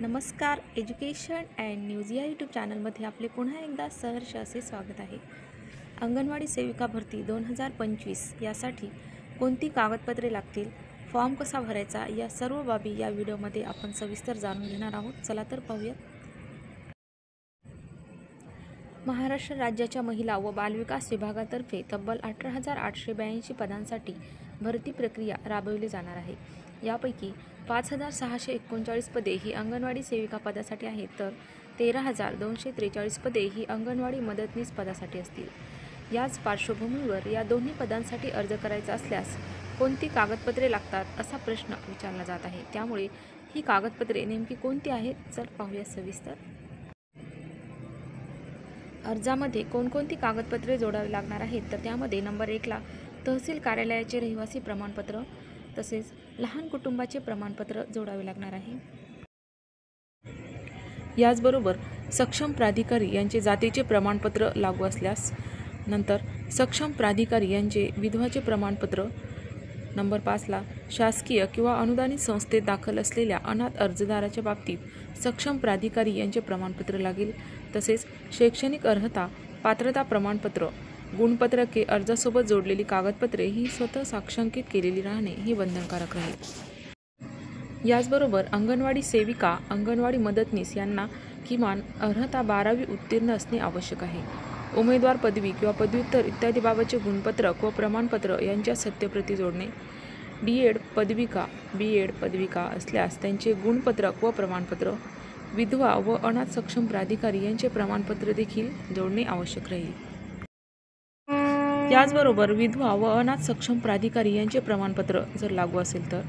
नमस्कार. Education and news या YouTube चॅनलमध्ये आपले पुन्हा एकदा सहर्ष असे स्वागत आहे. अंगणवाडी सेविका भरती 2025 यासाठी कोणती कागदपत्रे लागतील, फॉर्म कसा भरायचा, या सर्व बाबी या व्हिडिओमध्ये आपण सविस्तर जाणून घेणार आहोत. चला तर पाहूया. महाराष्ट्र राज्याच्या महिला व बालविकास विभागातर्फे तब्बल 18,882 पदांसाठी भरती प्रक्रिया राबविली जाणार आहे. यापैकी 5,639 पदे ही अंगणवाडी सेविका पदासाठी आहेत, तर 13,243 पदे ही अंगणवाडी मदतनीस पदासाठी असतील. याच पार्श्वभूमीवर या दोन्ही पदांसाठी अर्ज करायचा असल्यास कोणती कागदपत्रे लागतात, असा प्रश्न विचारला जात आहे. त्यामुळे ही कागदपत्रे नेमकी कोणती आहेत, चल पाहूया सविस्तर. अर्जामध्ये कोणकोणती कागदपत्रे जोडावी लागणार आहेत, तर त्यामध्ये नंबर 1ला तहसील कार्यालयाचे रहिवासी प्रमाणपत्र तसेच लहान कुटुंबाचे प्रमाणपत्र जोडावे लागणार आहे. याचबरोबर सक्षम प्राधिकारी यांचे जातीचे प्रमाणपत्र लागू असल्यास, नंतर सक्षम प्राधिकारी यांचे विधवाचे प्रमाणपत्र. नंबर 5ला शासकीय किंवा अनुदानित संस्थेत दाखल असलेल्या अनाथ अर्जदाराच्या बाबतीत सक्षम प्राधिकारी यांचे प्रमाणपत्र लागेल. तसेच शैक्षणिक अर्हता, पात्रता प्रमाणपत्र, गुणपत्रके, अर्जासोबत जोडलेली कागदपत्रे ही स्वतः साक्षांकित केलेली राहणे ही बंधनकारक राहील. याचबरोबर अंगणवाडी सेविका, अंगणवाडी मदतनीस यांना किमान अर्हता 12वी उत्तीर्ण असणे आवश्यक आहे. उमेदवार पदवी किंवा पदव्युत्तर इत्यादी बाबतचे गुणपत्रक व प्रमाणपत्र यांच्या सत्यप्रती जोडणे. डी.एड. पदविका, बी.एड. पदविका असल्यास त्यांचे गुणपत्रक व प्रमाणपत्र. विधवा व अनाथ सक्षम प्राधिकारी यांचे प्रमाणपत्र देखील जोडणे आवश्यक राहील. याचबरोबर विधवा व अनाथ सक्षम प्राधिकारी यांचे प्रमाणपत्र जर लागू असेल तर.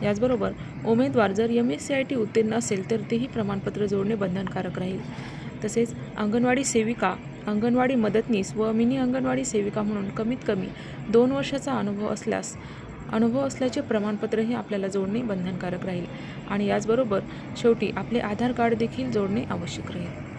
याचबरोबर उमेदवार जर MSCIT उत्तीर्ण असेल तर तेही प्रमाणपत्र जोडणे बंधनकारक राहील. तसेच अंगणवाडी सेविका, अंगणवाडी मदतनीस व मिनी अंगणवाडी सेविका म्हणून कमीत कमी 2 वर्षाचा अनुभव असल्याचे प्रमाणपत्रही आपल्याला जोडणे बंधनकारक राहील. आणि याचबरोबर शेवटी आपले आधार कार्ड देखील जोडणे आवश्यक राहील.